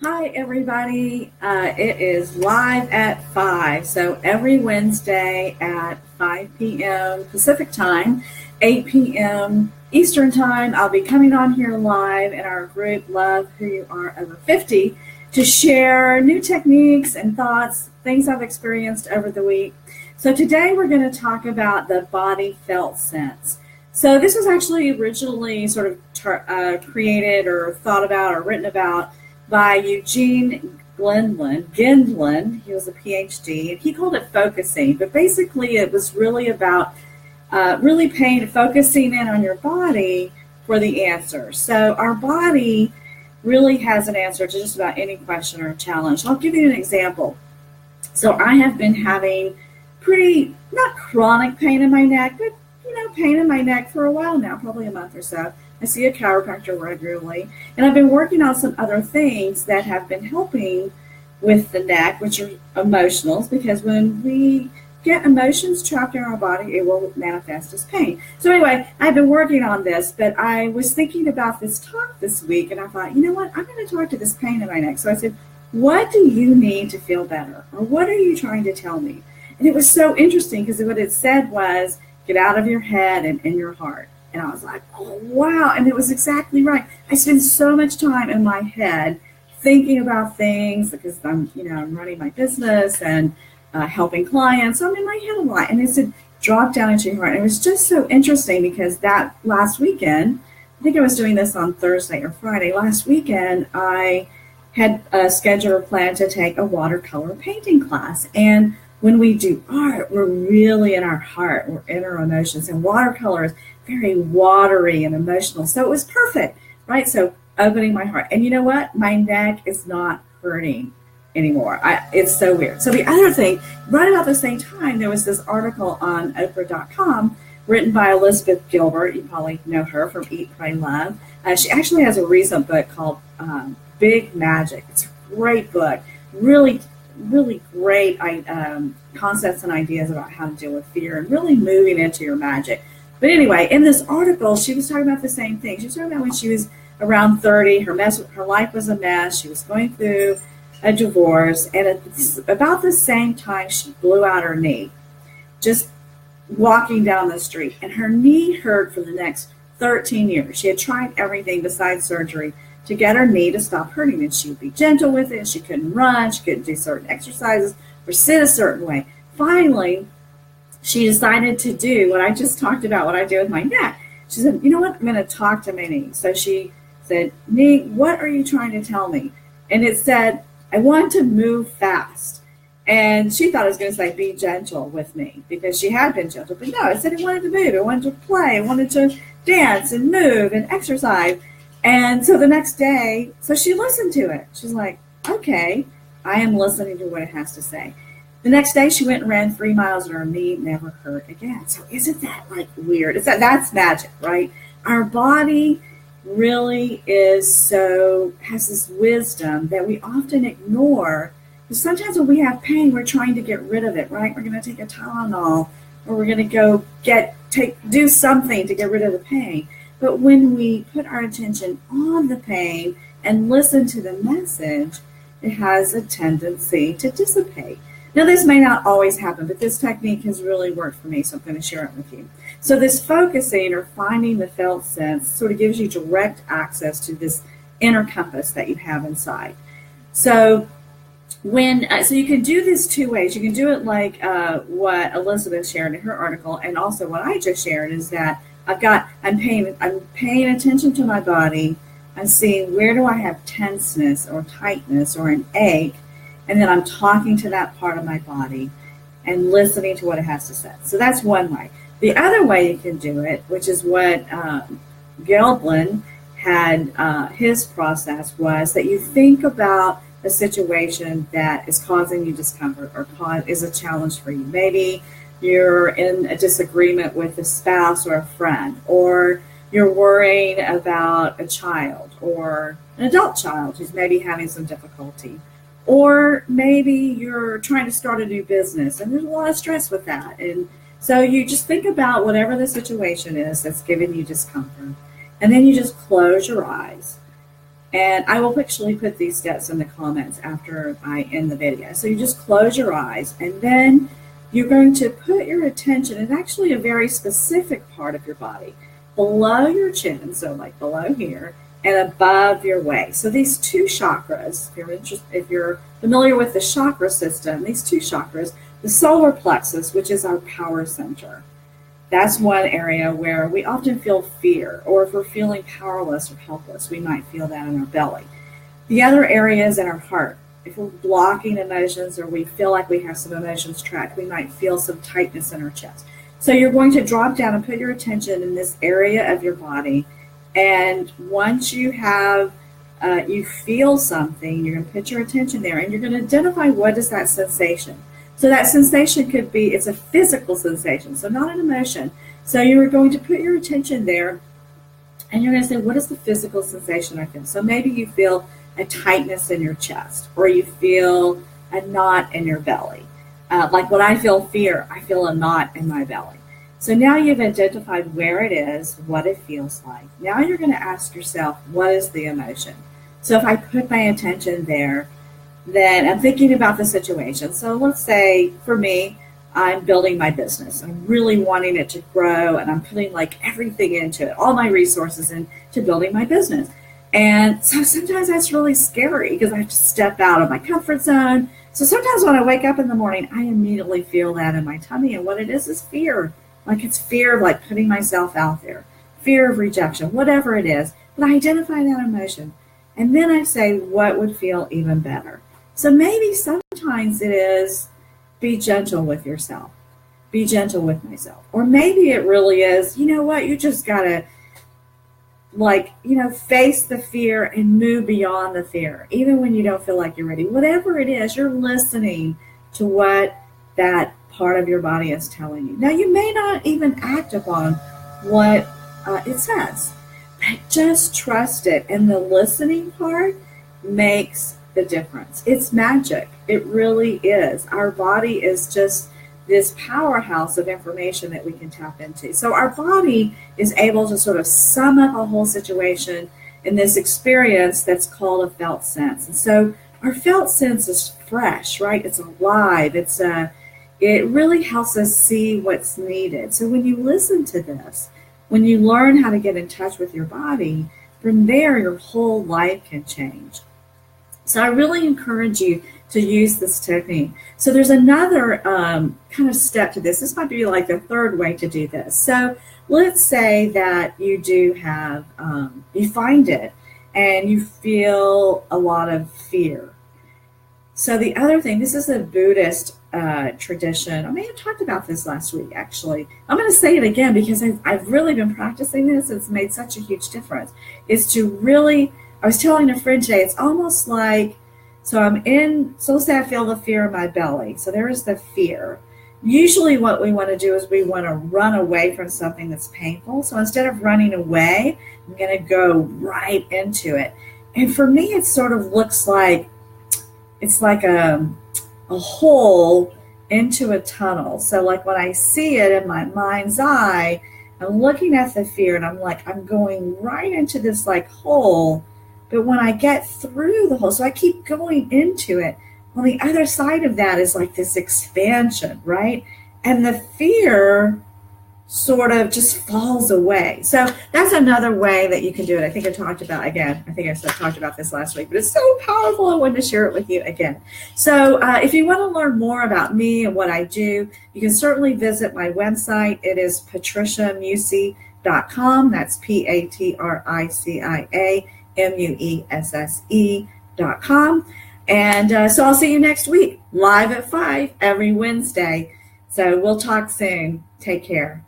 Hi, everybody. It is live at 5. So every Wednesday at 5 p.m. Pacific time, 8 p.m. Eastern time, I'll be coming on here live in our group, Love Who You Are Over 50, to share new techniques and thoughts, things I've experienced over the week. So today we're going to talk about the body felt sense. So this was actually originally sort of created or thought about or written about by Eugene Gendlin. He was a PhD, and he called it focusing. But basically, it was really about focusing in on your body for the answer. So our body really has an answer to just about any question or challenge. I'll give you an example. So I have been having pretty, not chronic pain in my neck, but pain in my neck for a while now, probably a month or so. I see a chiropractor regularly, and I've been working on some other things that have been helping with the neck, which are emotionals, because when we get emotions trapped in our body, it will manifest as pain. So anyway, I've been working on this, but I was thinking about this talk this week, and I thought, you know what, I'm going to talk to this pain in my neck. So I said, what do you need to feel better? Or what are you trying to tell me? And it was so interesting because what it said was, get out of your head and in your heart. And I was like, oh, wow. And it was exactly right. I spend so much time in my head thinking about things because I'm running my business and helping clients. So I'm in my head a lot. And it said, drop down into your heart. And it was just so interesting because that last weekend, I think I was doing this on Thursday or Friday. Last weekend, I had a schedule or plan to take a watercolor painting class. And when we do art, we're really in our heart, we're in our emotions, and watercolor is very watery and emotional. So it was perfect, right? So opening my heart. And you know what? My neck is not hurting anymore. It's so weird. So the other thing, right about the same time, there was this article on Oprah.com written by Elizabeth Gilbert. You probably know her from Eat, Pray, Love. She actually has a recent book called Big Magic. It's a great book. Really great concepts and ideas about how to deal with fear and really moving into your magic. But anyway, in this article, she was talking about the same thing. She was talking about when she was around 30, her life was a mess. She was going through a divorce, and at about the same time, she blew out her knee, just walking down the street. And her knee hurt for the next 13 years. She had tried everything besides surgery to get her knee to stop hurting, and she would be gentle with it. She couldn't run, she couldn't do certain exercises or sit a certain way. Finally, she decided to do what I just talked about, what I do with my neck. She said, you know what, I'm going to talk to my knee. So she said, knee, what are you trying to tell me? And it said, I want to move fast. And she thought it was going to say, be gentle with me, because she had been gentle. But no, it said it wanted to move, it wanted to play, it wanted to dance and move and exercise. And so the next day, so she listened to it. She's like, okay, I am listening to what it has to say. The next day she went and ran 3 miles and her knee never hurt again. So isn't that like weird? That's magic, right? Our body really has this wisdom that we often ignore. Because sometimes when we have pain, we're trying to get rid of it, right? We're going to take a Tylenol, or we're going to go do something to get rid of the pain. But when we put our attention on the pain and listen to the message, it has a tendency to dissipate. Now, this may not always happen, but this technique has really worked for me, so I'm going to share it with you. So this focusing or finding the felt sense sort of gives you direct access to this inner compass that you have inside. So so you can do this two ways. You can do it like what Elizabeth shared in her article, and also what I just shared is that I'm paying attention to my body. I'm seeing where do I have tenseness or tightness or an ache, and then I'm talking to that part of my body and listening to what it has to say. So that's one way. The other way you can do it, which is what Gelblin had his process, was that you think about a situation that is causing you discomfort or is a challenge for you. Maybe you're in a disagreement with a spouse or a friend, or you're worrying about a child or an adult child who's maybe having some difficulty, or maybe you're trying to start a new business and there's a lot of stress with that. And so you just think about whatever the situation is that's giving you discomfort, and then you just close your eyes And I will actually put these steps in the comments after I end the video. So you just close your eyes, and then you're going to put your attention in actually a very specific part of your body, below your chin, so like below here, and above your waist. So these two chakras, if you're familiar with the chakra system, these two chakras, the solar plexus, which is our power center. That's one area where we often feel fear, or if we're feeling powerless or helpless, we might feel that in our belly. The other area is in our heart. If we're blocking emotions or we feel like we have some emotions trapped, we might feel some tightness in our chest. So you're going to drop down and put your attention in this area of your body. And once you have, you feel something, you're going to put your attention there, and you're going to identify what is that sensation. So that sensation could be, it's a physical sensation, so not an emotion. So you're going to put your attention there, and you're going to say, what is the physical sensation I feel? So maybe you feel a tightness in your chest, or you feel a knot in your belly. Like when I feel fear, I feel a knot in my belly. So now you've identified where it is, what it feels like. Now you're going to ask yourself, what is the emotion? So if I put my attention there, then I'm thinking about the situation. So let's say for me, I'm building my business. I'm really wanting it to grow, and I'm putting like everything into it, all my resources into building my business. And so sometimes that's really scary because I have to step out of my comfort zone. So sometimes when I wake up in the morning, I immediately feel that in my tummy. And what it is fear. Like it's fear of like putting myself out there, fear of rejection, whatever it is. But I identify that emotion. And then I say, what would feel even better? So maybe sometimes it is be gentle with yourself, be gentle with myself. Or maybe it really is, you know what, you just got to face the fear and move beyond the fear, even when you don't feel like you're ready. Whatever it is, you're listening to what that part of your body is telling you. Now, you may not even act upon what it says, but just trust it. And the listening part makes the difference. It's magic. It really is. Our body is just this powerhouse of information that we can tap into. So our body is able to sort of sum up a whole situation in this experience that's called a felt sense. And so our felt sense is fresh, right? It's alive. It really helps us see what's needed. So when you listen to this, when you learn how to get in touch with your body, from there your whole life can change. So I really encourage you to use this technique. So there's another kind of step to this. This might be like the third way to do this. So let's say that you do have, you find it and you feel a lot of fear. So the other thing, this is a Buddhist tradition. I may have talked about this last week, actually. I'm going to say it again because I've really been practicing this. It's made such a huge difference. Is to really, I was telling a friend today, it's almost like, so let's say I feel the fear in my belly. So there is the fear. Usually what we want to do is we want to run away from something that's painful. So instead of running away, I'm going to go right into it. And for me, it sort of looks like, it's like a hole into a tunnel. So like when I see it in my mind's eye, I'm looking at the fear and I'm going right into this like hole. But when I get through the hole, so I keep going into it, on the other side of that is like this expansion, right? And the fear sort of just falls away. So that's another way that you can do it. I think I talked about this last week, but it's so powerful. I wanted to share it with you again. So if you want to learn more about me and what I do, you can certainly visit my website. It is patriciamuesse.com. That's PATRICIAMUESSE.com. And so I'll see you next week, live at 5 every Wednesday. So we'll talk soon. Take care.